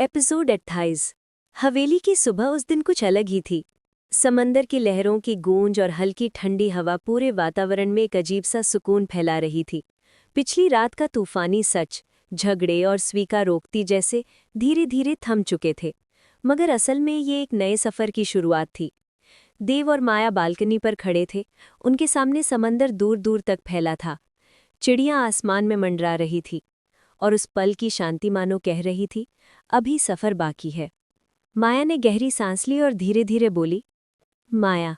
Episode 28। हवेली की सुबह उस दिन कुछ अलग ही थी। समंदर की लहरों की गूंज और हल्की ठंडी हवा पूरे वातावरण में एक अजीब सा सुकून फैला रही थी। पिछली रात का तूफानी सच, झगड़े और स्वीकारोक्ति जैसे धीरे धीरे थम चुके थे, मगर असल में ये एक नए सफ़र की शुरुआत थी। देव और माया बालकनी पर खड़े थे। उनके सामने समंदर दूर दूर तक फैला था। चिड़ियाँ आसमान में मंडरा रही थी और उस पल की शांति मानो कह रही थी, अभी सफ़र बाकी है। माया ने गहरी सांस ली और धीरे धीरे बोली, माया,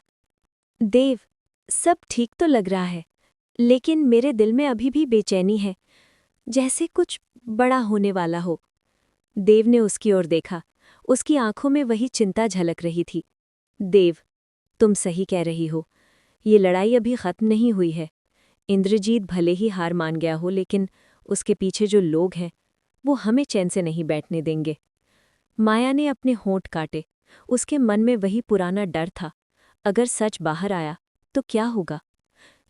देव, सब ठीक तो लग रहा है, लेकिन मेरे दिल में अभी भी बेचैनी है, जैसे कुछ बड़ा होने वाला हो। देव ने उसकी ओर देखा। उसकी आंखों में वही चिंता झलक रही थी। देव, तुम सही कह रही हो, ये लड़ाई अभी खत्म नहीं हुई है। इंद्रजीत भले ही हार मान गया हो, लेकिन उसके पीछे जो लोग हैं वो हमें चैन से नहीं बैठने देंगे। माया ने अपने होंठ काटे। उसके मन में वही पुराना डर था, अगर सच बाहर आया तो क्या होगा।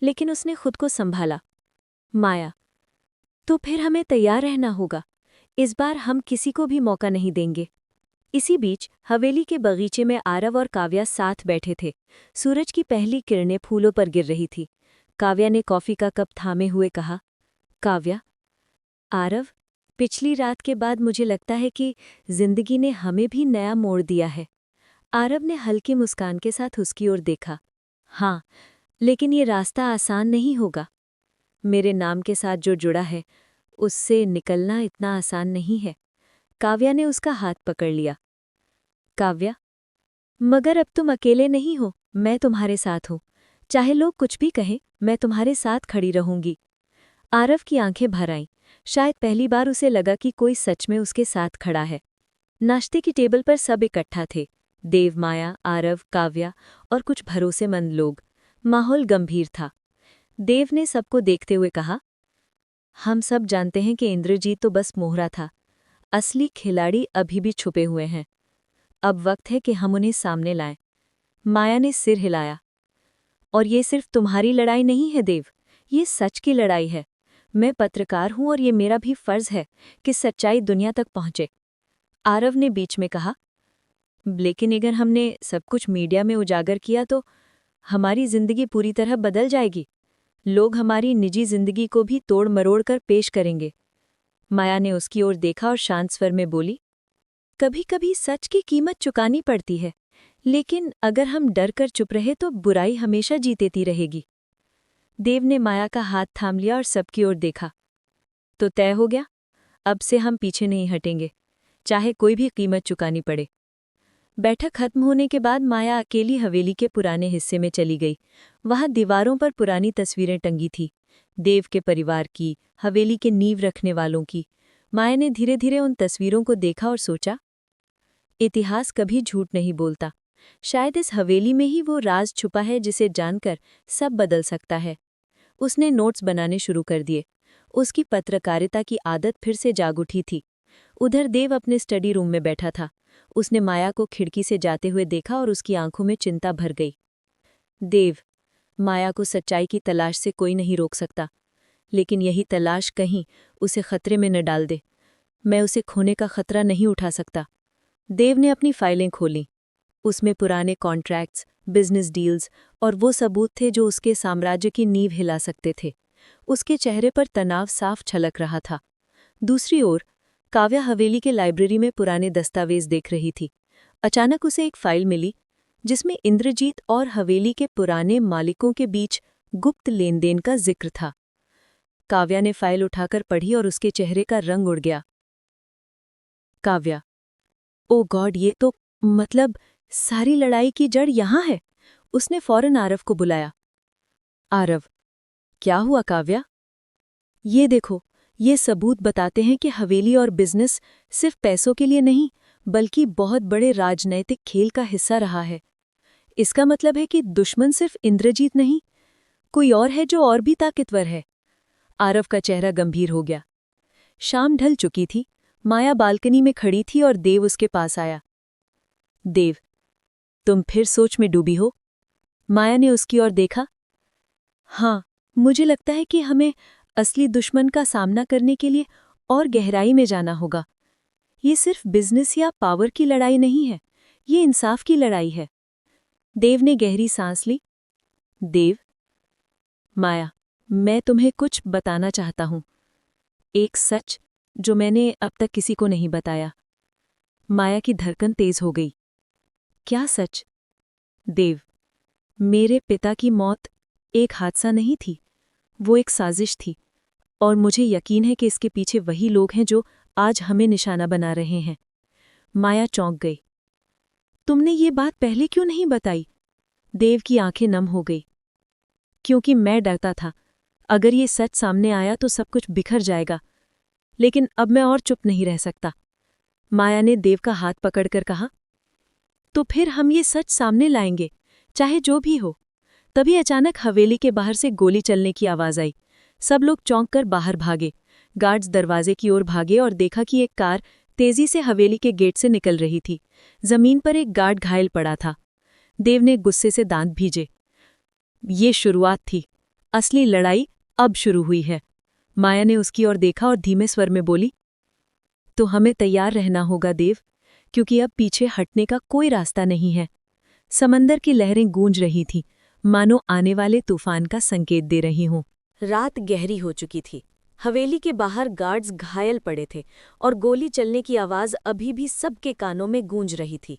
लेकिन उसने खुद को संभाला। माया, तो फिर हमें तैयार रहना होगा। इस बार हम किसी को भी मौका नहीं देंगे। इसी बीच हवेली के बगीचे में आरव और काव्या साथ बैठे थे। सूरज की पहली किरणें फूलों पर गिर रही थी। काव्या ने कॉफी का कप थामे हुए कहा, काव्या, आरव, पिछली रात के बाद मुझे लगता है कि जिंदगी ने हमें भी नया मोड़ दिया है। आरव ने हल्की मुस्कान के साथ उसकी ओर देखा। हाँ, लेकिन ये रास्ता आसान नहीं होगा। मेरे नाम के साथ जो जुड़ा है, उससे निकलना इतना आसान नहीं है। काव्या ने उसका हाथ पकड़ लिया। काव्या, मगर अब तुम अकेले नहीं हो, मैं तुम्हारे साथ हूँ। चाहे लोग कुछ भी कहें, मैं तुम्हारे साथ खड़ी रहूंगी। आरव की आंखें भर आईं। शायद पहली बार उसे लगा कि कोई सच में उसके साथ खड़ा है। नाश्ते की टेबल पर सब इकट्ठा थे। देव, माया, आरव, काव्या और कुछ भरोसेमंद लोग। माहौल गंभीर था। देव ने सबको देखते हुए कहा, हम सब जानते हैं कि इंद्रजीत तो बस मोहरा था। असली खिलाड़ी अभी भी छुपे हुए हैं। अब वक्त है कि हम उन्हें सामने लाएं। माया ने सिर हिलाया। और ये सिर्फ तुम्हारी लड़ाई नहीं है देव, ये सच की लड़ाई है। मैं पत्रकार हूं और ये मेरा भी फर्ज है कि सच्चाई दुनिया तक पहुंचे। आरव ने बीच में कहा, लेकिन अगर हमने सब कुछ मीडिया में उजागर किया तो हमारी जिंदगी पूरी तरह बदल जाएगी। लोग हमारी निजी जिंदगी को भी तोड़ मरोड़ कर पेश करेंगे। माया ने उसकी ओर देखा और शांत स्वर में बोली, कभी कभी सच की कीमत चुकानी पड़ती है, लेकिन अगर हम डर कर चुप रहे तो बुराई हमेशा जीतेती रहेगी। देव ने माया का हाथ थाम लिया और सबकी ओर देखा। तो तय हो गया, अब से हम पीछे नहीं हटेंगे, चाहे कोई भी कीमत चुकानी पड़े। बैठक खत्म होने के बाद माया अकेली हवेली के पुराने हिस्से में चली गई। वहां दीवारों पर पुरानी तस्वीरें टंगी थी, देव के परिवार की, हवेली के नींव रखने वालों की। माया ने धीरे धीरे उन तस्वीरों को देखा और सोचा, इतिहास कभी झूठ नहीं बोलता। शायद इस हवेली में ही वो राज छुपा है जिसे जानकर सब बदल सकता है। उसने नोट्स बनाने शुरू कर दिए। उसकी पत्रकारिता की आदत फिर से जाग उठी थी। उधर देव अपने स्टडी रूम में बैठा था। उसने माया को खिड़की से जाते हुए देखा और उसकी आंखों में चिंता भर गई। देव, माया को सच्चाई की तलाश से कोई नहीं रोक सकता, लेकिन यही तलाश कहीं उसे खतरे में न डाल दे। मैं उसे खोने का खतरा नहीं उठा सकता। देव ने अपनी फाइलें खोलीं। उसमें पुराने कॉन्ट्रैक्ट्स, बिजनेस डील्स और वो सबूत थे जो उसके साम्राज्य की नींव हिला सकते थे। उसके चेहरे पर तनाव साफ छलक रहा था। दूसरी ओर काव्या हवेली के लाइब्रेरी में पुराने दस्तावेज देख रही थी। अचानक उसे एक फाइल मिली जिसमें इंद्रजीत और हवेली के पुराने मालिकों के बीच गुप्त लेनदेन का जिक्र था। काव्या ने फाइल उठाकर पढ़ी और उसके चेहरे का रंग उड़ गया। काव्या, ओ गॉड, ये तो मतलब सारी लड़ाई की जड़ यहाँ है। उसने फौरन आरव को बुलाया। आरव, क्या हुआ काव्या? ये देखो, ये सबूत बताते हैं कि हवेली और बिजनेस सिर्फ पैसों के लिए नहीं, बल्कि बहुत बड़े राजनैतिक खेल का हिस्सा रहा है। इसका मतलब है कि दुश्मन सिर्फ इंद्रजीत नहीं, कोई और है जो और भी ताकतवर है। आरव का चेहरा गंभीर हो गया। शाम ढल चुकी थी। माया बालकनी में खड़ी थी और देव उसके पास आया। देव, तुम फिर सोच में डूबी हो? माया ने उसकी ओर देखा। हाँ, मुझे लगता है कि हमें असली दुश्मन का सामना करने के लिए और गहराई में जाना होगा। ये सिर्फ बिजनेस या पावर की लड़ाई नहीं है, ये इंसाफ की लड़ाई है। देव ने गहरी सांस ली। देव, माया, मैं तुम्हें कुछ बताना चाहता हूं। एक सच जो मैंने अब तक किसी को नहीं बताया। माया की धड़कन तेज हो गई। क्या सच? देव, मेरे पिता की मौत एक हादसा नहीं थी, वो एक साजिश थी, और मुझे यकीन है कि इसके पीछे वही लोग हैं जो आज हमें निशाना बना रहे हैं। माया चौंक गई। तुमने ये बात पहले क्यों नहीं बताई? देव की आंखें नम हो गई। क्योंकि मैं डरता था, अगर ये सच सामने आया तो सब कुछ बिखर जाएगा। लेकिन अब मैं और चुप नहीं रह सकता। माया ने देव का हाथ पकड़कर कहा, तो फिर हम ये सच सामने लाएंगे, चाहे जो भी हो। तभी अचानक हवेली के बाहर से गोली चलने की आवाज आई। सब लोग चौंक कर बाहर भागे। गार्ड्स दरवाजे की ओर भागे और देखा कि एक कार तेजी से हवेली के गेट से निकल रही थी। जमीन पर एक गार्ड घायल पड़ा था। देव ने गुस्से से दांत भीजे। ये शुरुआत थी, असली लड़ाई अब शुरू हुई है। माया ने उसकी ओर देखा और धीमे स्वर में बोली, तो हमें तैयार रहना होगा देव, क्योंकि अब पीछे हटने का कोई रास्ता नहीं है। समंदर की लहरें गूंज रही थीं, मानो आने वाले तूफान का संकेत दे रही हों। रात गहरी हो चुकी थी। हवेली के बाहर गार्ड्स घायल पड़े थे और गोली चलने की आवाज अभी भी सबके कानों में गूंज रही थी।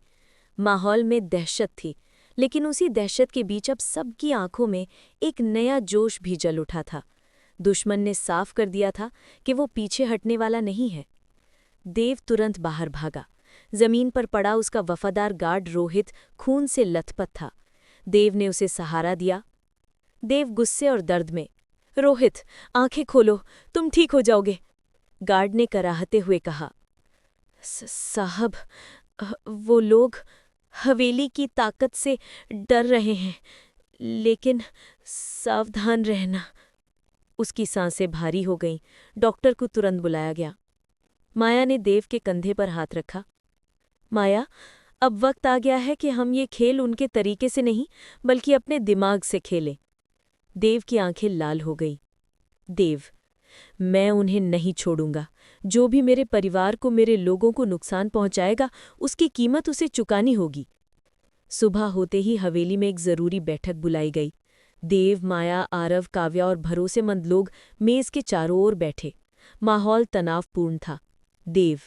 माहौल में दहशत थी, लेकिन उसी दहशत के बीच अब सबकी आंखों में एक नया जोश भी जल उठा था। दुश्मन ने साफ कर दिया था कि वो पीछे हटने वाला नहीं है। देव तुरंत बाहर भागा। जमीन पर पड़ा उसका वफादार गार्ड रोहित खून से लथपथ था। देव ने उसे सहारा दिया। देव गुस्से और दर्द में, रोहित, आंखें खोलो, तुम ठीक हो जाओगे। गार्ड ने कराहते हुए कहा, साहब, वो लोग हवेली की ताकत से डर रहे हैं, लेकिन सावधान रहना। उसकी सांसें भारी हो गईं। डॉक्टर को तुरंत बुलाया गया। माया ने देव के कंधे पर हाथ रखा। माया, अब वक्त आ गया है कि हम ये खेल उनके तरीके से नहीं, बल्कि अपने दिमाग से खेलें। देव की आंखें लाल हो गई। देव, मैं उन्हें नहीं छोड़ूंगा। जो भी मेरे परिवार को, मेरे लोगों को नुकसान पहुंचाएगा, उसकी कीमत उसे चुकानी होगी। सुबह होते ही हवेली में एक जरूरी बैठक बुलाई गई। देव, माया, आरव, काव्या और भरोसेमंद लोग मेज के चारों ओर बैठे। माहौल तनावपूर्ण था। देव,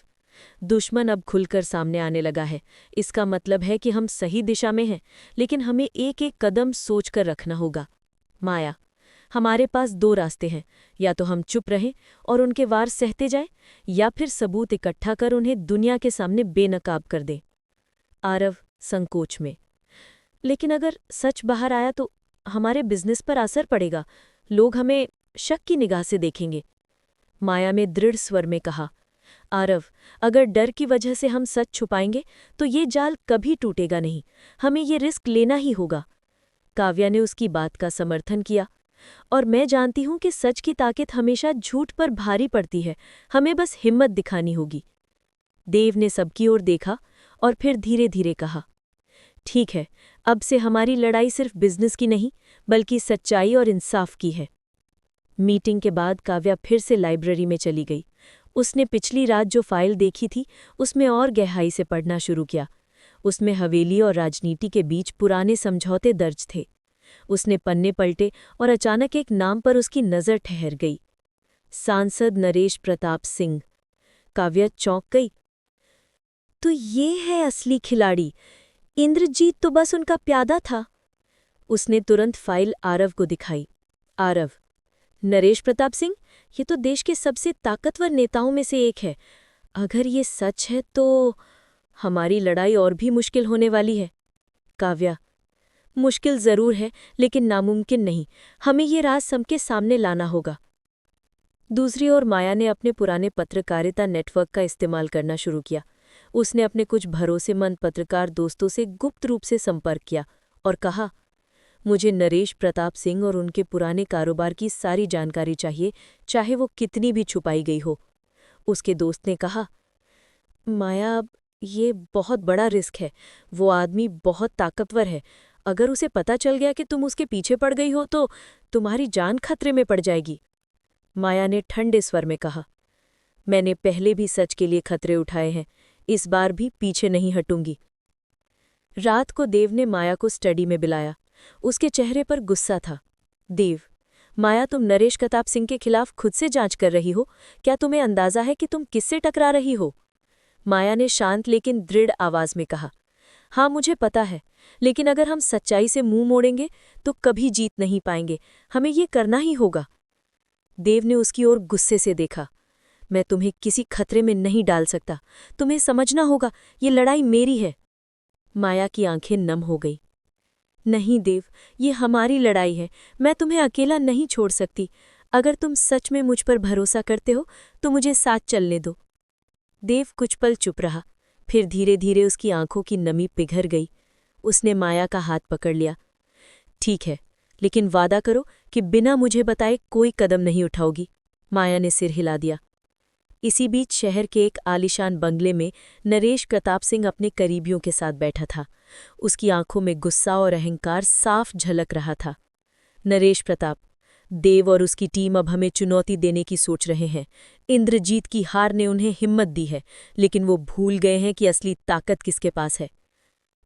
दुश्मन अब खुलकर सामने आने लगा है। इसका मतलब है कि हम सही दिशा में हैं, लेकिन हमें एक एक कदम सोचकर रखना होगा। माया, हमारे पास दो रास्ते हैं, या तो हम चुप रहें और उनके वार सहते जाएं, या फिर सबूत इकट्ठा कर उन्हें दुनिया के सामने बेनकाब कर दें। आरव संकोच में, लेकिन अगर सच बाहर आया तो हमारे बिजनेस पर असर पड़ेगा, लोग हमें शक की निगाह से देखेंगे। माया ने दृढ़ स्वर में कहा, आरव, अगर डर की वजह से हम सच छुपाएंगे तो ये जाल कभी टूटेगा नहीं, हमें ये रिस्क लेना ही होगा। काव्या ने उसकी बात का समर्थन किया, और मैं जानती हूं कि सच की ताकत हमेशा झूठ पर भारी पड़ती है, हमें बस हिम्मत दिखानी होगी। देव ने सबकी ओर देखा और फिर धीरे धीरे कहा, ठीक है, अब से हमारी लड़ाई सिर्फ बिजनेस की नहीं, बल्कि सच्चाई और इंसाफ की है। मीटिंग के बाद काव्या फिर से लाइब्रेरी में चली गई। उसने पिछली रात जो फाइल देखी थी, उसमें और गहराई से पढ़ना शुरू किया। उसमें हवेली और राजनीति के बीच पुराने समझौते दर्ज थे। उसने पन्ने पलटे और अचानक एक नाम पर उसकी नज़र ठहर गई, सांसद नरेश प्रताप सिंह। काव्या चौंक गई। तो ये है असली खिलाड़ी। इंद्रजीत तो बस उनका प्यादा था। उसने तुरंत फाइल आरव को दिखाई। आरव, नरेश प्रताप सिंह, ये तो देश के सबसे ताकतवर नेताओं में से एक है। अगर ये सच है तो हमारी लड़ाई और भी मुश्किल होने वाली है। काव्या, मुश्किल जरूर है, लेकिन नामुमकिन नहीं। हमें ये राज सबके सामने लाना होगा। दूसरी ओर माया ने अपने पुराने पत्रकारिता नेटवर्क का इस्तेमाल करना शुरू किया। उसने अपने कुछ भरोसेमंद पत्रकार दोस्तों से गुप्त रूप से संपर्क किया और कहा, मुझे नरेश प्रताप सिंह और उनके पुराने कारोबार की सारी जानकारी चाहिए, चाहे वो कितनी भी छुपाई गई हो। उसके दोस्त ने कहा, माया, अब ये बहुत बड़ा रिस्क है। वो आदमी बहुत ताकतवर है। अगर उसे पता चल गया कि तुम उसके पीछे पड़ गई हो तो तुम्हारी जान खतरे में पड़ जाएगी। माया ने ठंडे स्वर में कहा, मैंने पहले भी सच के लिए खतरे उठाए हैं, इस बार भी पीछे नहीं हटूंगी। रात को देव ने माया को स्टडी में बुलाया। उसके चेहरे पर गुस्सा था। देव, माया, तुम नरेश प्रताप सिंह के खिलाफ खुद से जांच कर रही हो? क्या तुम्हें अंदाजा है कि तुम किससे टकरा रही हो? माया ने शांत लेकिन दृढ़ आवाज में कहा। हाँ, मुझे पता है, लेकिन अगर हम सच्चाई से मुंह मोड़ेंगे तो कभी जीत नहीं पाएंगे। हमें ये करना ही होगा। देव ने उसकी ओर गुस्से से देखा। मैं तुम्हें किसी खतरे में नहीं डाल सकता। तुम्हें समझना होगा, ये लड़ाई मेरी है। माया की आंखें नम हो गई। नहीं देव, ये हमारी लड़ाई है। मैं तुम्हें अकेला नहीं छोड़ सकती। अगर तुम सच में मुझ पर भरोसा करते हो तो मुझे साथ चलने दो। देव कुछ पल चुप रहा, फिर धीरे धीरे उसकी आंखों की नमी पिघल गई। उसने माया का हाथ पकड़ लिया। ठीक है, लेकिन वादा करो कि बिना मुझे बताए कोई कदम नहीं उठाओगी। माया ने सिर हिला दिया। इसी बीच शहर के एक आलीशान बंगले में नरेश प्रताप सिंह अपने करीबियों के साथ बैठा था। उसकी आंखों में गुस्सा और अहंकार साफ झलक रहा था। नरेश प्रताप, देव और उसकी टीम अब हमें चुनौती देने की सोच रहे हैं। इंद्रजीत की हार ने उन्हें हिम्मत दी है, लेकिन वो भूल गए हैं कि असली ताकत किसके पास है।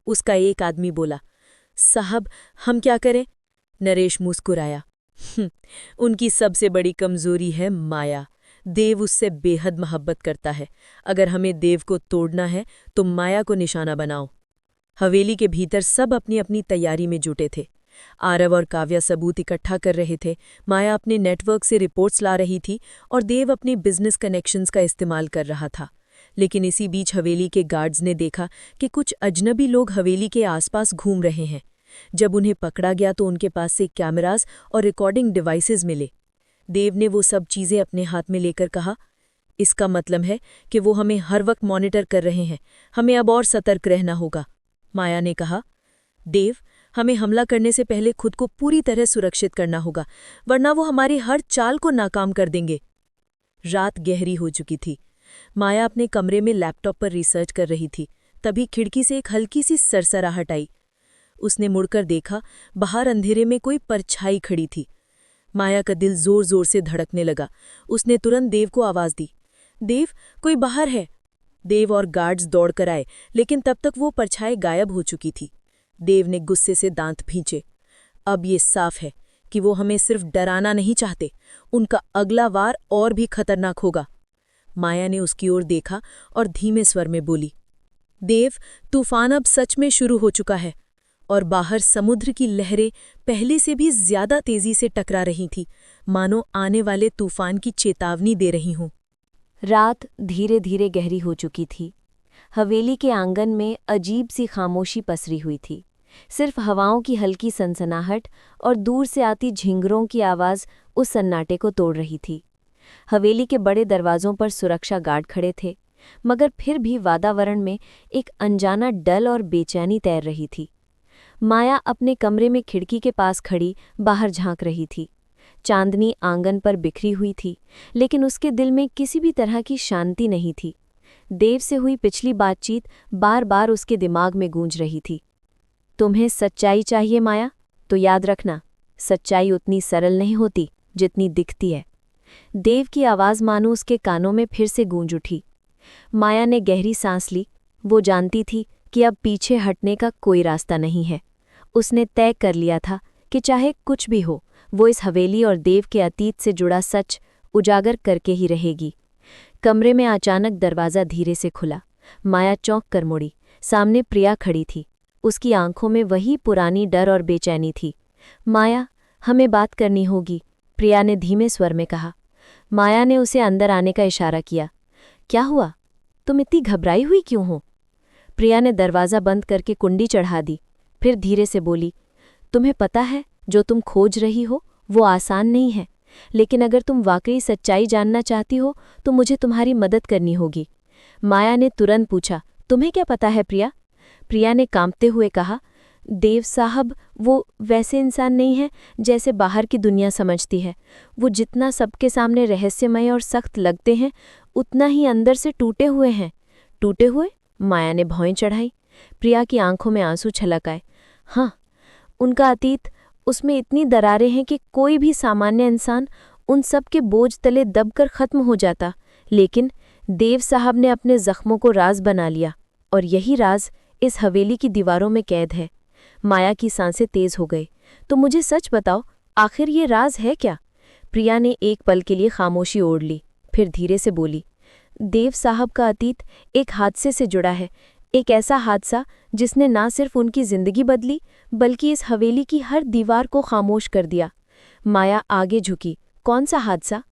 उसका एक आदमी बोला। साहब, हम क्या करें? नरेश मुस्कुराया। उनकी सबसे बड़ी कमजोरी है माया। देव उससे बेहद मोहब्बत करता है। अगर हमें देव को तोड़ना है तो माया को निशाना बनाओ। हवेली के भीतर सब अपनी अपनी तैयारी में जुटे थे। आरव और काव्या सबूत इकट्ठा कर रहे थे, माया अपने नेटवर्क से रिपोर्ट्स ला रही थी और देव अपने बिजनेस कनेक्शंस का इस्तेमाल कर रहा था। लेकिन इसी बीच हवेली के गार्ड्स ने देखा कि कुछ अजनबी लोग हवेली के आसपास घूम रहे हैं। जब उन्हें पकड़ा गया तो उनके पास से कैमरास और रिकॉर्डिंग डिवाइसेस मिले। देव ने वो सब चीज़ें अपने हाथ में लेकर कहा, इसका मतलब है कि वो हमें हर वक्त मॉनिटर कर रहे हैं। हमें अब और सतर्क रहना होगा। माया ने कहा, देव, हमें हमला करने से पहले खुद को पूरी तरह सुरक्षित करना होगा, वरना वो हमारी हर चाल को नाकाम कर देंगे। रात गहरी हो चुकी थी। माया अपने कमरे में लैपटॉप पर रिसर्च कर रही थी। तभी खिड़की से एक हल्की सी सरसराहट आई। उसने मुड़कर देखा, बाहर अंधेरे में कोई परछाई खड़ी थी। माया का दिल जोर जोर से धड़कने लगा। उसने तुरंत देव को आवाज दी। देव, कोई बाहर है। देव और गार्ड्स दौड़कर आए, लेकिन तब तक वो परछाई गायब हो चुकी थी। देव ने गुस्से से दांत भींचे। अब ये साफ है कि वो हमें सिर्फ डराना नहीं चाहते, उनका अगला वार और भी खतरनाक होगा। माया ने उसकी ओर देखा और धीमे स्वर में बोली, देव, तूफान अब सच में शुरू हो चुका है और बाहर समुद्र की लहरें पहले से भी ज्यादा तेजी से टकरा रही थी, मानो आने वाले तूफान की चेतावनी दे रही हूं। रात धीरे धीरे गहरी हो चुकी थी। हवेली के आंगन में अजीब सी खामोशी पसरी हुई थी। सिर्फ हवाओं की हल्की सनसनाहट और दूर से आती झिंगरों की आवाज़ उस सन्नाटे को तोड़ रही थी। हवेली के बड़े दरवाजों पर सुरक्षा गार्ड खड़े थे, मगर फिर भी वातावरण में एक अनजाना डल और बेचैनी तैर रही थी। माया अपने कमरे में खिड़की के पास खड़ी बाहर झांक रही थी। चांदनी आंगन पर बिखरी हुई थी, लेकिन उसके दिल में किसी भी तरह की शांति नहीं थी। देव से हुई पिछली बातचीत बार बार उसके दिमाग में गूंज रही थी। तुम्हें सच्चाई चाहिए माया, तो याद रखना, सच्चाई उतनी सरल नहीं होती जितनी दिखती है। देव की आवाज़ मानो उसके कानों में फिर से गूंज उठी। माया ने गहरी सांस ली। वो जानती थी कि अब पीछे हटने का कोई रास्ता नहीं है। उसने तय कर लिया था कि चाहे कुछ भी हो, वो इस हवेली और देव के अतीत से जुड़ा सच उजागर करके ही रहेगी। कमरे में अचानक दरवाज़ा धीरे से खुला। माया चौंक कर मुड़ी। सामने प्रिया खड़ी थी। उसकी आंखों में वही पुरानी डर और बेचैनी थी। माया, हमें बात करनी होगी, प्रिया ने धीमे स्वर में कहा। माया ने उसे अंदर आने का इशारा किया। क्या हुआ? तुम इतनी घबराई हुई क्यों हो? प्रिया ने दरवाज़ा बंद करके कुंडी चढ़ा दी, फिर धीरे से बोली, तुम्हें पता है, जो तुम खोज रही हो वो आसान नहीं है, लेकिन अगर तुम वाकई सच्चाई जानना चाहती हो तो मुझे तुम्हारी मदद करनी होगी। माया ने तुरंत पूछा, तुम्हें क्या पता है प्रिया? प्रिया ने कांपते हुए कहा, देव साहब, वो वैसे इंसान नहीं है जैसे बाहर की दुनिया समझती है। वो जितना सबके सामने रहस्यमय और सख्त लगते हैं, उतना ही अंदर से टूटे हुए हैं। टूटे हुए? माया ने भौं चढ़ाई। प्रिया की आंखों में आंसू छलक आए। हाँ, उनका अतीत, उसमें इतनी दरारें हैं कि कोई भी सामान्य इंसान उन सब के बोझ तले दबकर खत्म हो जाता, लेकिन देव साहब ने अपने जख्मों को राज बना लिया और यही राज इस हवेली की दीवारों में कैद है। माया की सांसें तेज हो गई। तो मुझे सच बताओ, आखिर ये राज है क्या? प्रिया ने एक पल के लिए खामोशी ओढ़ ली, फिर धीरे से बोली, देव साहब का अतीत एक हादसे से जुड़ा है, एक ऐसा हादसा जिसने ना सिर्फ उनकी जिंदगी बदली बल्कि इस हवेली की हर दीवार को खामोश कर दिया। माया आगे झुकी। कौन सा हादसा?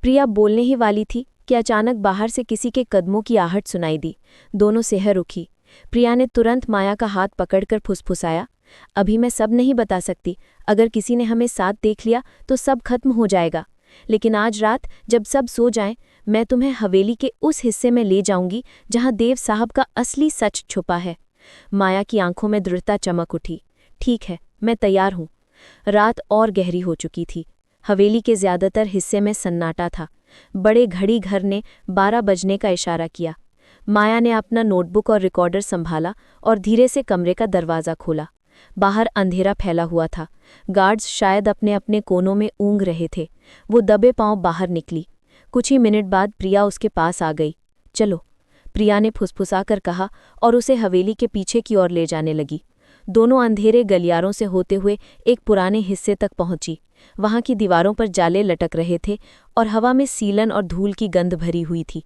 प्रिया बोलने ही वाली थी कि अचानक बाहर से किसी के कदमों की आहट सुनाई दी। दोनों सेहर उठी। प्रिया ने तुरंत माया का हाथ पकड़कर फुसफुसाया, अभी मैं सब नहीं बता सकती। अगर किसी ने हमें साथ देख लिया तो सब खत्म हो जाएगा, लेकिन आज रात जब सब सो जाएं, मैं तुम्हें हवेली के उस हिस्से में ले जाऊंगी जहां देव साहब का असली सच छुपा है। माया की आंखों में दृढ़ता चमक उठी। ठीक है, मैं तैयार हूं। रात और गहरी हो चुकी थी। हवेली के ज्यादातर हिस्से में सन्नाटा था। बड़े घड़ी घर ने 12 बजने का इशारा किया। माया ने अपना नोटबुक और रिकॉर्डर संभाला और धीरे से कमरे का दरवाज़ा खोला। बाहर अंधेरा फैला हुआ था। गार्ड्स शायद अपने अपने कोनों में ऊँघ रहे थे। वो दबे पांव बाहर निकली। कुछ ही मिनट बाद प्रिया उसके पास आ गई। चलो, प्रिया ने फुसफुसाकर कहा और उसे हवेली के पीछे की ओर ले जाने लगी। दोनों अंधेरे गलियारों से होते हुए एक पुराने हिस्से तक पहुंची। वहां की दीवारों पर जाले लटक रहे थे और हवा में सीलन और धूल की गंध भरी हुई थी।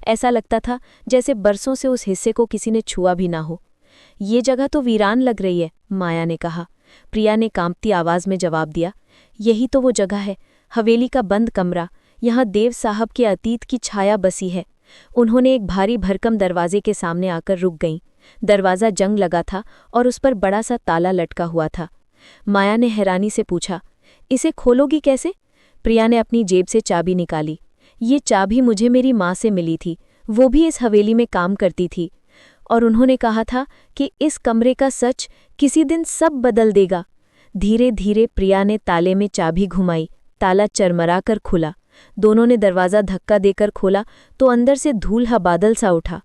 ऐसा लगता था जैसे बरसों से उस हिस्से को किसी ने छुआ भी ना हो। ये जगह तो वीरान लग रही है, माया ने कहा। प्रिया ने कांपती आवाज में जवाब दिया, यही तो वो जगह है, हवेली का बंद कमरा। यहाँ देव साहब के अतीत की छाया बसी है। उन्होंने एक भारी भरकम दरवाजे के सामने आकर रुक गईं। दरवाज़ा जंग लगा था और उस पर बड़ा सा ताला लटका हुआ था। माया ने हैरानी से पूछा, इसे खोलोगी कैसे? प्रिया ने अपनी जेब से चाबी निकाली। ये चाबी मुझे मेरी माँ से मिली थी, वो भी इस हवेली में काम करती थी, और उन्होंने कहा था कि इस कमरे का सच किसी दिन सब बदल देगा। धीरे धीरे प्रिया ने ताले में चाबी घुमाई। ताला चरमरा कर खुला। दोनों ने दरवाज़ा धक्का देकर खोला तो अंदर से धूल्हा बादल सा उठा।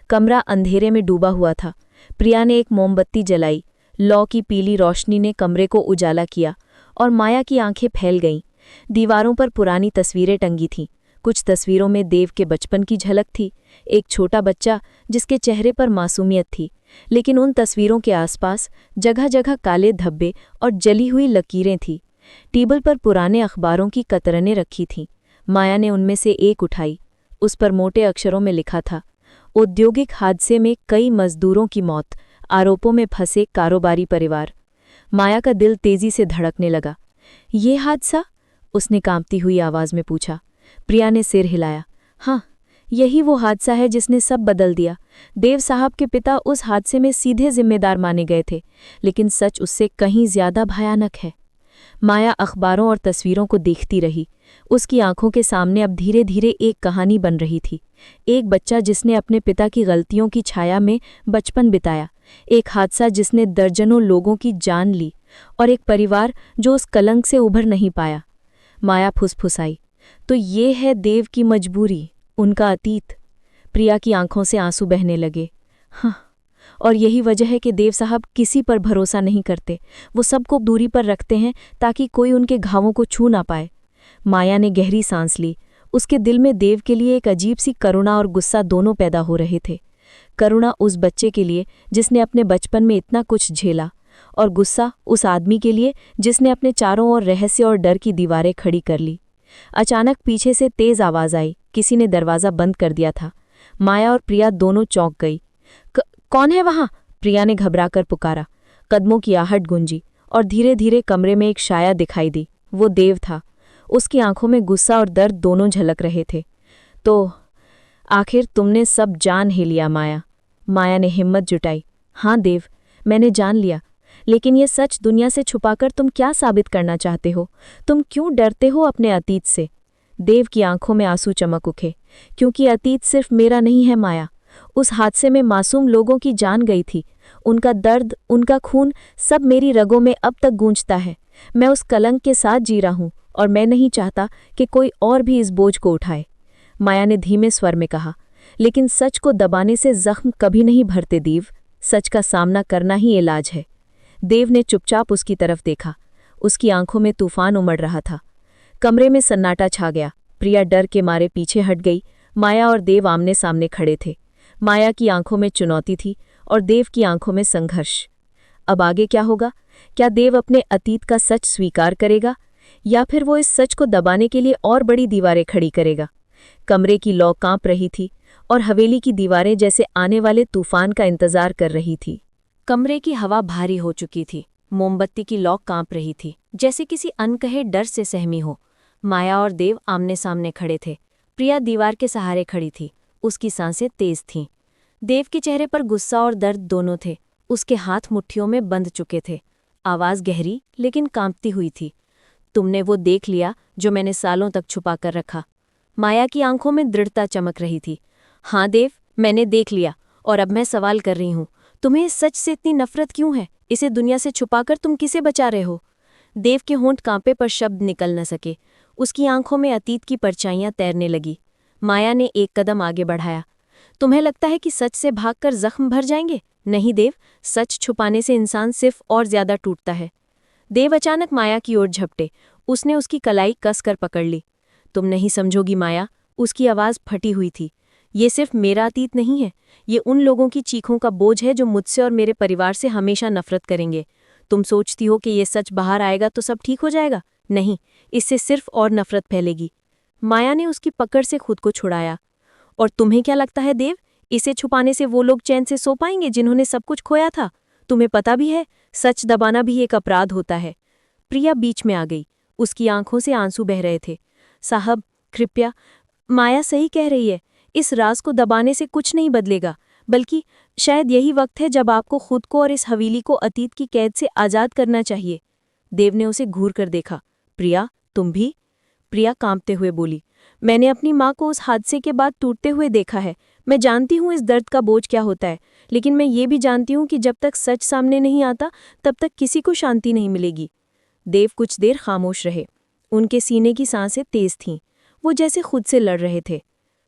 कमरा अंधेरे में डूबा हुआ था। प्रिया ने एक मोमबत्ती जलाई। लौ की पीली रोशनी ने कमरे को उजाला किया और माया की आंखें फैल गईं। दीवारों पर पुरानी तस्वीरें टंगी थीं। कुछ तस्वीरों में देव के बचपन की झलक थी, एक छोटा बच्चा जिसके चेहरे पर मासूमियत थी, लेकिन उन तस्वीरों के आसपास जगह जगह काले धब्बे और जली हुई लकीरें थीं। टेबल पर पुराने अखबारों की कतरनें रखी थीं। माया ने उनमें से एक उठाई। उस पर मोटे अक्षरों में लिखा था, औद्योगिक हादसे में कई मजदूरों की मौत, आरोपों में फंसे कारोबारी परिवार। माया का दिल तेजी से धड़कने लगा। ये हादसा? उसने कांपती हुई आवाज में पूछा। प्रिया ने सिर हिलाया। हाँ, यही वो हादसा है जिसने सब बदल दिया। देव साहब के पिता उस हादसे में सीधे जिम्मेदार माने गए थे, लेकिन सच उससे कहीं ज्यादा भयानक है। माया अखबारों और तस्वीरों को देखती रही। उसकी आंखों के सामने अब धीरे धीरे एक कहानी बन रही थी। एक बच्चा जिसने अपने पिता की गलतियों की छाया में बचपन बिताया, एक हादसा जिसने दर्जनों लोगों की जान ली, और एक परिवार जो उस कलंक से उभर नहीं पाया। माया फुसफुसाई, तो ये है देव की मजबूरी, उनका अतीत। प्रिया की आंखों से आंसू बहने लगे। हाँ, और यही वजह है कि देव साहब किसी पर भरोसा नहीं करते। वो सबको दूरी पर रखते हैं ताकि कोई उनके घावों को छू ना पाए। माया ने गहरी सांस ली। उसके दिल में देव के लिए एक अजीब सी करुणा और गुस्सा दोनों पैदा हो रहे थे। करुणा उस बच्चे के लिए जिसने अपने बचपन में इतना कुछ झेला, और गुस्सा उस आदमी के लिए जिसने अपने चारों ओर रहस्य और डर की दीवारें खड़ी कर ली। अचानक पीछे से तेज आवाज आई। किसी ने दरवाज़ा बंद कर दिया था। माया और प्रिया दोनों चौंक गई। कौन है वहाँ? प्रिया ने घबराकर पुकारा। कदमों की आहट गूंजी और धीरे धीरे कमरे में एक साया दिखाई दी। वो देव था। उसकी आंखों में गुस्सा और दर्द दोनों झलक रहे थे। तो आखिर तुमने सब जान ही लिया माया। माया ने हिम्मत जुटाई। हाँ देव, मैंने जान लिया, लेकिन ये सच दुनिया से छुपाकर तुम क्या साबित करना चाहते हो? तुम क्यों डरते हो अपने अतीत से? देव की आंखों में आंसू चमक उठे। क्योंकि अतीत सिर्फ मेरा नहीं है माया। उस हादसे में मासूम लोगों की जान गई थी। उनका दर्द, उनका खून सब मेरी रगों में अब तक गूंजता है। मैं उस कलंक के साथ जी रहा हूँ और मैं नहीं चाहता कि कोई और भी इस बोझ को उठाए। माया ने धीमे स्वर में कहा, लेकिन सच को दबाने से जख्म कभी नहीं भरते देव। सच का सामना करना ही इलाज है। देव ने चुपचाप उसकी तरफ देखा। उसकी आंखों में तूफान उमड़ रहा था। कमरे में सन्नाटा छा गया। प्रिया डर के मारे पीछे हट गई। माया और देव आमने सामने खड़े थे। माया की आंखों में चुनौती थी और देव की आंखों में संघर्ष। अब आगे क्या होगा? क्या देव अपने अतीत का सच स्वीकार करेगा या फिर वो इस सच को दबाने के लिए और बड़ी दीवारें खड़ी करेगा? कमरे की लौ कांप रही थी और हवेली की दीवारें जैसे आने वाले तूफान का इंतजार कर रही थी। कमरे की हवा भारी हो चुकी थी। मोमबत्ती की लौ कांप रही थी, जैसे किसी अनकहे डर से सहमी हो। माया और देव आमने सामने खड़े थे। प्रिया दीवार के सहारे खड़ी थी। उसकी सांसें तेज थीं। देव के चेहरे पर गुस्सा और दर्द दोनों थे। उसके हाथ मुट्ठियों में बंध चुके थे। आवाज गहरी लेकिन कांपती हुई थी। तुमने वो देख लिया जो मैंने सालों तक छुपा कर रखा। माया की आंखों में दृढ़ता चमक रही थी। हाँ देव, मैंने देख लिया, और अब मैं सवाल कर रही हूं, तुम्हें इस सच से इतनी नफरत क्यों है? इसे दुनिया से छुपाकर तुम किसे बचा रहे हो? देव के होंठ कांपे पर शब्द निकल न सके। उसकी आंखों में अतीत की परछाइयां तैरने लगी। माया ने एक कदम आगे बढ़ाया। तुम्हें लगता है कि सच से भागकर जख्म भर जाएंगे? नहीं देव, सच छुपाने से इंसान सिर्फ और ज्यादा टूटता है। देव अचानक माया की ओर झपटे। उसने उसकी कलाई कसकर पकड़ ली। तुम नहीं समझोगी माया, उसकी आवाज फटी हुई थी। ये सिर्फ मेरा अतीत नहीं है, ये उन लोगों की चीखों का बोझ है जो मुझसे और मेरे परिवार से हमेशा नफरत करेंगे। तुम सोचती हो कि ये सच बाहर आएगा तो सब ठीक हो जाएगा? नहीं, इससे सिर्फ और नफरत फैलेगी। माया ने उसकी पकड़ से खुद को छुड़ाया। और तुम्हें क्या लगता है देव, इसे छुपाने से वो लोग चैन से सो पाएंगे जिन्होंने सब कुछ खोया था? तुम्हें पता भी है, सच दबाना भी एक अपराध होता है। प्रिया बीच में आ गई। उसकी आंखों से आंसू बह रहे थे। साहब, कृपया, माया सही कह रही है। इस राज को दबाने से कुछ नहीं बदलेगा, बल्कि शायद यही वक्त है जब आपको खुद को और इस हवेली को अतीत की कैद से आजाद करना चाहिए। देव ने उसे घूर कर देखा। प्रिया, तुम भी? प्रिया कांपते हुए बोली, मैंने अपनी माँ को उस हादसे के बाद टूटते हुए देखा है। मैं जानती हूँ इस दर्द का बोझ क्या होता है, लेकिन मैं ये भी जानती हूँ कि जब तक सच सामने नहीं आता तब तक किसी को शांति नहीं मिलेगी। देव कुछ देर खामोश रहे। उनके सीने की सांसें तेज थीं। वो जैसे खुद से लड़ रहे थे।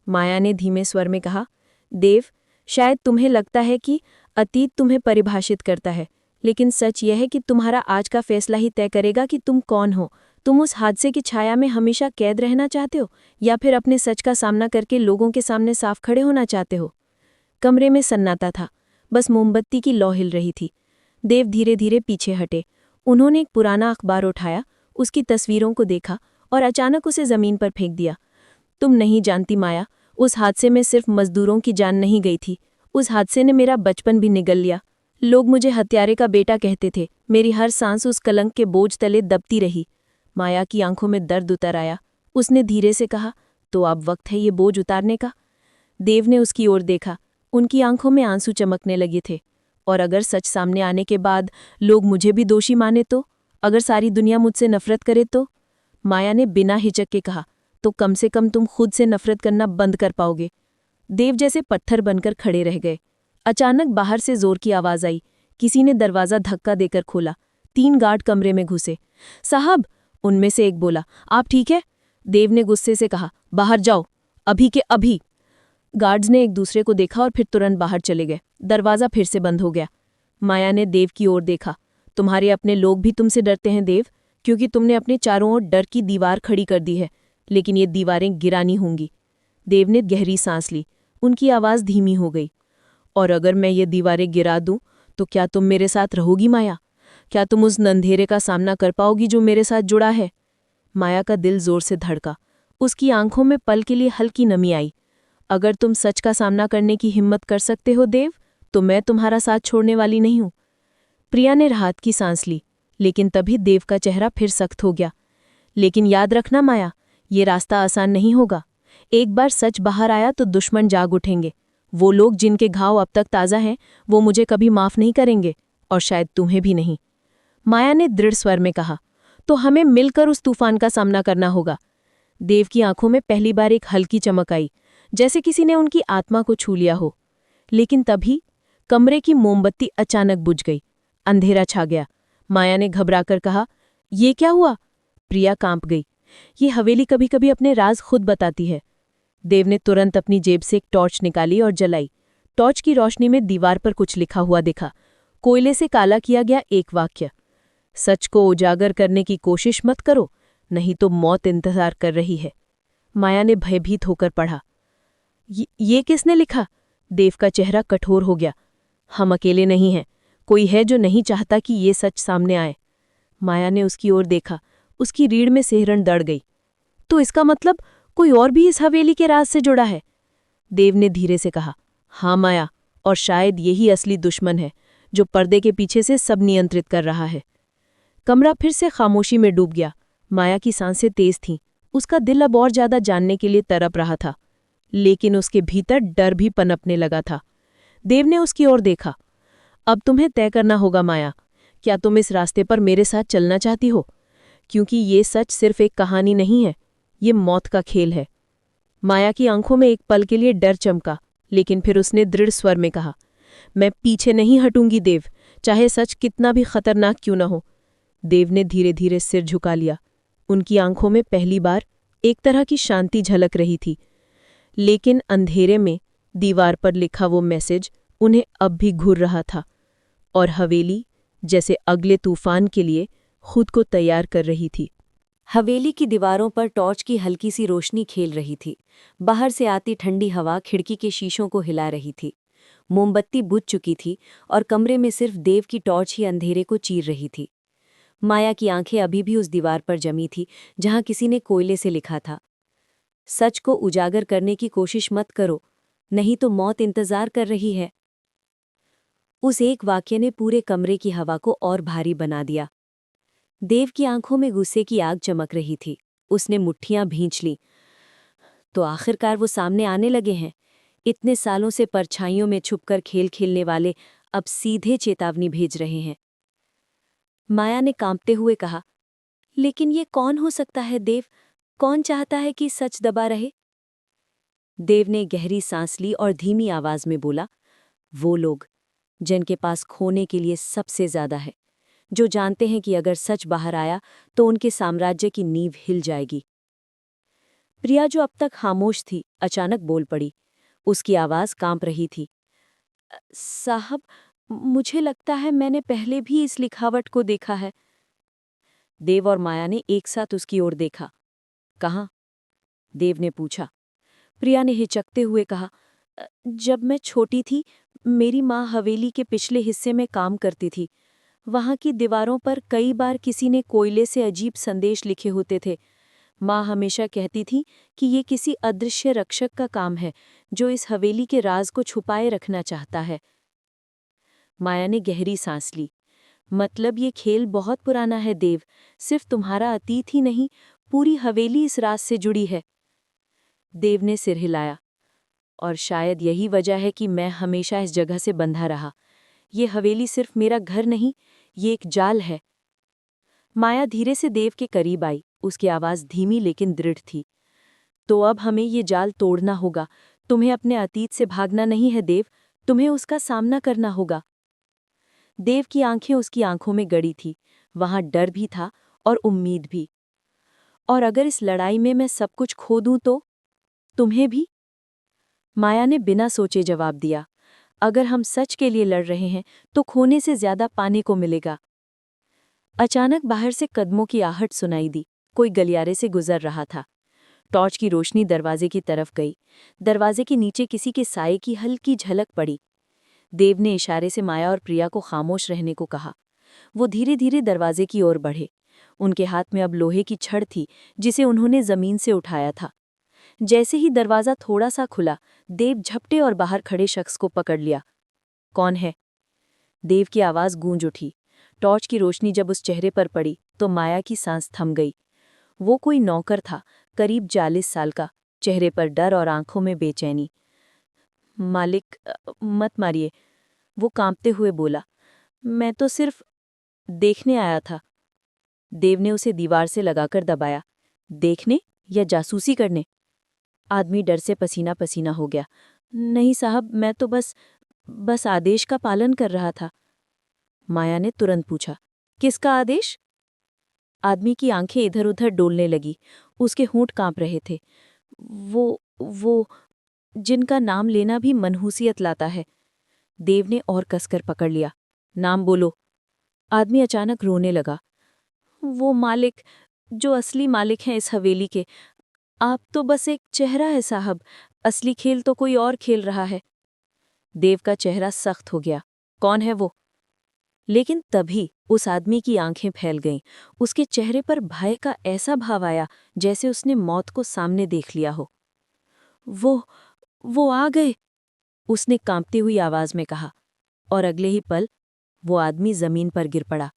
माया ने धीमे स्वर में कहा, देव, शायद तुम्हें लगता है कि अतीत तुम्हें परिभाषित करता है, लेकिन सच यह है कि तुम्हारा आज का फैसला ही तय करेगा कि तुम कौन हो। तुम उस हादसे की छाया में हमेशा कैद रहना चाहते हो या फिर अपने सच का सामना करके लोगों के सामने साफ खड़े होना चाहते हो? कमरे में सन्नाटा था। बस मोमबत्ती की लौ हिल रही थी। देव धीरे धीरे पीछे हटे। उन्होंने एक पुराना अखबार उठाया, उसकी तस्वीरों को देखा और अचानक उसे जमीन पर फेंक दिया। तुम नहीं जानती माया, उस हादसे में सिर्फ मजदूरों की जान नहीं गई थी, उस हादसे ने मेरा बचपन भी निगल लिया। लोग मुझे हत्यारे का बेटा कहते थे। मेरी हर सांस उस कलंक के बोझ तले दबती रही। माया की आंखों में दर्द उतर आया। उसने धीरे से कहा, तो अब वक्त है ये बोझ उतारने का। देव ने उसकी ओर देखा। उनकी आंखों में आंसू चमकने लगे थे। और अगर सच सामने आने के बाद लोग मुझे भी दोषी माने तो? अगर सारी दुनिया मुझसे नफरत करे तो? माया ने बिना हिचक के कहा, तो कम से कम तुम खुद से नफरत करना बंद कर पाओगे। देव जैसे पत्थर बनकर खड़े रह गए। अचानक बाहर से जोर की आवाज आई। किसी ने दरवाजा धक्का देकर खोला। 3 गार्ड कमरे में घुसे। साहब, उनमें से एक बोला, आप ठीक है? देव ने गुस्से से कहा, बाहर जाओ, अभी के अभी। गार्ड्स ने एक दूसरे को देखा और फिर तुरंत बाहर चले गए। दरवाजा फिर से बंद हो गया। माया ने देव की ओर देखा। तुम्हारे अपने लोग भी तुमसे डरते हैं देव, क्योंकि तुमने अपने चारों ओर डर की दीवार खड़ी कर दी है, लेकिन ये दीवारें गिरानी होंगी। देव ने गहरी सांस ली। उनकी आवाज धीमी हो गई। और अगर मैं ये दीवारें गिरा दूं तो क्या तुम मेरे साथ रहोगी माया? क्या तुम उस अंधेरे का सामना कर पाओगी जो मेरे साथ जुड़ा है? माया का दिल जोर से धड़का। उसकी आंखों में पल के लिए हल्की नमी आई। अगर तुम सच का सामना करने की हिम्मत कर सकते हो देव, तो मैं तुम्हारा साथ छोड़ने वाली नहीं हूं। प्रिया ने राहत की सांस ली, लेकिन तभी देव का चेहरा फिर सख्त हो गया। लेकिन याद रखना माया, ये रास्ता आसान नहीं होगा। एक बार सच बाहर आया तो दुश्मन जाग उठेंगे। वो लोग जिनके घाव अब तक ताज़ा हैं, वो मुझे कभी माफ नहीं करेंगे, और शायद तुम्हें भी नहीं। माया ने दृढ़ स्वर में कहा, तो हमें मिलकर उस तूफान का सामना करना होगा। देव की आंखों में पहली बार एक हल्की चमक आई, जैसे किसी ने उनकी आत्मा को छू लिया हो। लेकिन तभी कमरे की मोमबत्ती अचानक बुझ गई। अंधेरा छा गया। माया ने घबराकर कहा, ये क्या हुआ? प्रिया कांप गई। ये हवेली कभी कभी अपने राज खुद बताती है। देव ने तुरंत अपनी जेब से एक टॉर्च निकाली और जलाई। टॉर्च की रोशनी में दीवार पर कुछ लिखा हुआ दिखा। कोयले से काला किया गया एक वाक्य, सच को उजागर करने की कोशिश मत करो, नहीं तो मौत इंतजार कर रही है। माया ने भयभीत होकर पढ़ा। ये किसने लिखा? देव का चेहरा कठोर हो गया। हम अकेले नहीं हैं, कोई है जो नहीं चाहता कि ये सच सामने आए। माया ने उसकी ओर देखा, उसकी रीढ़ में सिहरन दड़ गई। तो इसका मतलब कोई और भी इस हवेली के राज से जुड़ा है? देव ने धीरे से कहा। हाँ माया, और शायद यही असली दुश्मन है जो पर्दे के पीछे से सब नियंत्रित कर रहा है। कमरा फिर से खामोशी में डूब गया। माया की सांसें तेज थीं, उसका दिल अब और ज्यादा जानने के लिए तड़प रहा था, लेकिन उसके भीतर डर भी पनपने लगा था। देव ने उसकी ओर देखा। अब तुम्हें तय करना होगा माया, क्या तुम इस रास्ते पर मेरे साथ चलना चाहती हो? क्योंकि ये सच सिर्फ एक कहानी नहीं है, ये मौत का खेल है। माया की आंखों में एक पल के लिए डर चमका, लेकिन फिर उसने दृढ़ स्वर में कहा, मैं पीछे नहीं हटूंगी देव, चाहे सच कितना भी खतरनाक क्यों न हो। देव ने धीरे धीरे सिर झुका लिया। उनकी आंखों में पहली बार एक तरह की शांति झलक रही थी, लेकिन अंधेरे में दीवार पर लिखा वो मैसेज उन्हें अब भी घूर रहा था, और हवेली जैसे अगले तूफान के लिए खुद को तैयार कर रही थी। हवेली की दीवारों पर टॉर्च की हल्की सी रोशनी खेल रही थी। बाहर से आती ठंडी हवा खिड़की के शीशों को हिला रही थी। मोमबत्ती बुझ चुकी थी और कमरे में सिर्फ देव की टॉर्च ही अंधेरे को चीर रही थी। माया की आंखें अभी भी उस दीवार पर जमी थी जहां किसी ने कोयले से लिखा था, सच को उजागर करने की कोशिश मत करो, नहीं तो मौत इंतजार कर रही है। उस एक वाक्य ने पूरे कमरे की हवा को और भारी बना दिया। देव की आंखों में गुस्से की आग चमक रही थी। उसने मुट्ठियां भींच लीं। तो आखिरकार वो सामने आने लगे हैं। इतने सालों से परछाइयों में छुपकर खेल खेलने वाले अब सीधे चेतावनी भेज रहे हैं। माया ने कांपते हुए कहा, लेकिन ये कौन हो सकता है देव? कौन चाहता है कि सच दबा रहे? देव ने गहरी सांस ली और धीमी आवाज में बोला, वो लोग जिनके पास खोने के लिए सबसे ज्यादा है, जो जानते हैं कि अगर सच बाहर आया तो उनके साम्राज्य की नींव हिल जाएगी। प्रिया, जो अब तक खामोश थी, अचानक बोल पड़ी। उसकी आवाज कांप रही थी। साहब, मुझे लगता है मैंने पहले भी इस लिखावट को देखा है। देव और माया ने एक साथ उसकी ओर देखा। कहाँ? देव ने पूछा। प्रिया ने हिचकते हुए कहा, जब मैं छोटी थी, मेरी माँ हवेली के पिछले हिस्से में काम करती थी। वहां की दीवारों पर कई बार किसी ने कोयले से अजीब संदेश लिखे होते थे। माँ हमेशा कहती थी कि ये किसी अदृश्य रक्षक का काम है, जो इस हवेली के राज को छुपाए रखना चाहता है। माया ने गहरी सांस ली। मतलब ये खेल बहुत पुराना है देव, सिर्फ तुम्हारा अतीत ही नहीं, पूरी हवेली इस राज से जुड़ी है। देव ने सिर हिलाया। और शायद यही वजह है कि मैं हमेशा इस जगह से बंधा रहा। ये हवेली सिर्फ मेरा घर नहीं, ये एक जाल है। माया धीरे से देव के करीब आई। उसकी आवाज धीमी लेकिन दृढ़ थी। तो अब हमें ये जाल तोड़ना होगा। तुम्हें अपने अतीत से भागना नहीं है देव, तुम्हें उसका सामना करना होगा। देव की आंखें उसकी आंखों में गड़ी थी। वहां डर भी था और उम्मीद भी। और अगर इस लड़ाई में मैं सब कुछ खो दूं तो? तुम्हें भी? माया ने बिना सोचे जवाब दिया, अगर हम सच के लिए लड़ रहे हैं तो खोने से ज्यादा पाने को मिलेगा। अचानक बाहर से कदमों की आहट सुनाई दी। कोई गलियारे से गुजर रहा था। टॉर्च की रोशनी दरवाजे की तरफ गई। दरवाजे के नीचे किसी के साये की हल्की झलक पड़ी। देव ने इशारे से माया और प्रिया को खामोश रहने को कहा। वो धीरे धीरे दरवाजे की ओर बढ़े। उनके हाथ में अब लोहे की छड़ थी, जिसे उन्होंने जमीन से उठाया था। जैसे ही दरवाजा थोड़ा सा खुला, देव झपटे और बाहर खड़े शख्स को पकड़ लिया। कौन है? देव की आवाज गूंज उठी। टॉर्च की रोशनी जब उस चेहरे पर पड़ी तो माया की सांस थम गई। वो कोई नौकर था, करीब 40 साल का, चेहरे पर डर और आंखों में बेचैनी। मालिक, मत मारिए, वो कांपते हुए बोला। मैं तो सिर्फ देखने आया था। देव ने उसे दीवार से लगाकर दबाया। देखने या जासूसी करने? आदमी डर से पसीना पसीना हो गया। नहीं साहब, मैं तो बस आदेश का पालन कर रहा था। माया ने तुरंत पूछा, किसका आदेश? आदमी की आंखें इधर उधर डोलने लगी। उसके होंठ कांप रहे थे। वो जिनका नाम लेना भी मनहूसियत लाता है। देव ने और कसकर पकड़ लिया। नाम बोलो। आदमी अचानक रोने लगा। वो मालिक, जो असली मालिक हैं इस हवेली के। आप तो बस एक चेहरा है साहब। असली खेल तो कोई और खेल रहा है। देव का चेहरा सख्त हो गया। कौन है वो? लेकिन तभी उस आदमी की आंखें फैल गईं। उसके चेहरे पर भय का ऐसा भाव आया जैसे उसने मौत को सामने देख लिया हो। वो आ गए, उसने कांपती हुई आवाज में कहा, और अगले ही पल वो आदमी जमीन पर गिर पड़ा।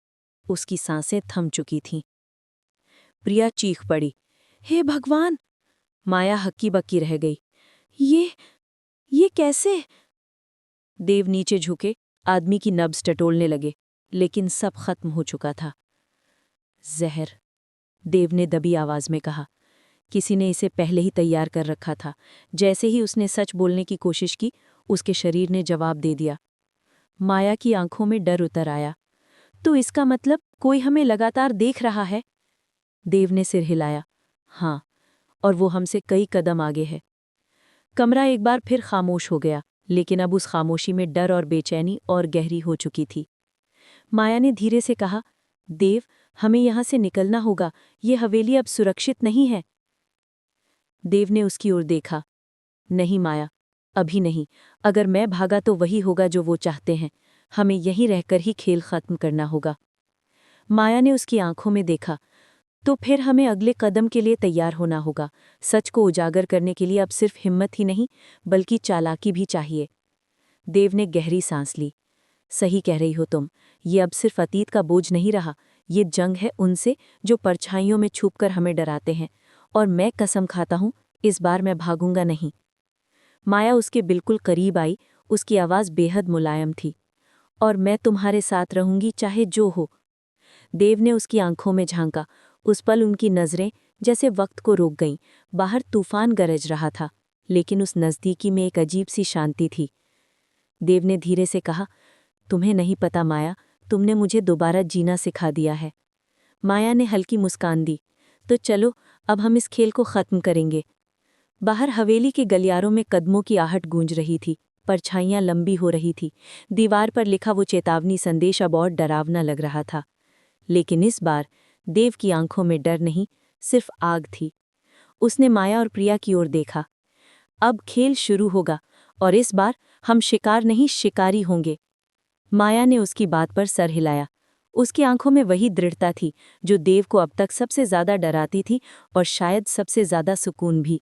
उसकी सांसें थम चुकी थीं। प्रिया चीख पड़ी, हे भगवान! माया हक्की बक्की रह गई। ये कैसे? देव नीचे झुके, आदमी की नब्ज टटोलने लगे, लेकिन सब खत्म हो चुका था। जहर, देव ने दबी आवाज में कहा। किसी ने इसे पहले ही तैयार कर रखा था। जैसे ही उसने सच बोलने की कोशिश की, उसके शरीर ने जवाब दे दिया। माया की आंखों में डर उतर आया। तो इसका मतलब कोई हमें लगातार देख रहा है? देव ने सिर हिलाया। हाँ, और वो हमसे कई कदम आगे है। कमरा एक बार फिर खामोश हो गया, लेकिन अब उस खामोशी में डर और बेचैनी और गहरी हो चुकी थी। माया ने धीरे से कहा, देव, हमें यहां से निकलना होगा। ये हवेली अब सुरक्षित नहीं है। देव ने उसकी ओर देखा। नहीं माया, अभी नहीं। अगर मैं भागा तो वही होगा जो वो चाहते हैं। हमें यहीं रहकर ही खेल खत्म करना होगा। माया ने उसकी आंखों में देखा। तो फिर हमें अगले कदम के लिए तैयार होना होगा। सच को उजागर करने के लिए अब सिर्फ हिम्मत ही नहीं, बल्कि चालाकी भी चाहिए। देव ने गहरी सांस ली। सही कह रही हो तुम। ये अब सिर्फ अतीत का बोझ नहीं रहा, ये जंग है उनसे जो परछाइयों में छुपकर हमें डराते हैं। और मैं कसम खाता हूं, इस बार मैं भागूंगा नहीं। माया उसके बिल्कुल करीब आई, उसकी आवाज़ बेहद मुलायम थी। और मैं तुम्हारे साथ रहूंगी चाहे जो हो। देव ने उसकी आंखों में झांका। उस पल उनकी नज़रें जैसे वक्त को रोक गईं। बाहर तूफान गरज रहा था, लेकिन उस नज़दीकी में एक अजीब सी शांति थी। देव ने धीरे से कहा, तुम्हें नहीं पता माया, तुमने मुझे दोबारा जीना सिखा दिया है। माया ने हल्की मुस्कान दी। तो चलो, अब हम इस खेल को ख़त्म करेंगे। बाहर हवेली के गलियारों में कदमों की आहट गूंज रही थी। परछाइयां लंबी हो रही थी। दीवार पर लिखा वो चेतावनी संदेश अब और डरावना लग रहा था। लेकिन इस बार देव की आंखों में डर नहीं, सिर्फ आग थी। उसने माया और प्रिया की ओर देखा। अब खेल शुरू होगा, और इस बार हम शिकार नहीं शिकारी होंगे। माया ने उसकी बात पर सर हिलाया। उसकी आंखों में वही दृढ़ता थी जो देव को अब तक सबसे ज्यादा डराती थी, और शायद सबसे ज्यादा सुकून भी।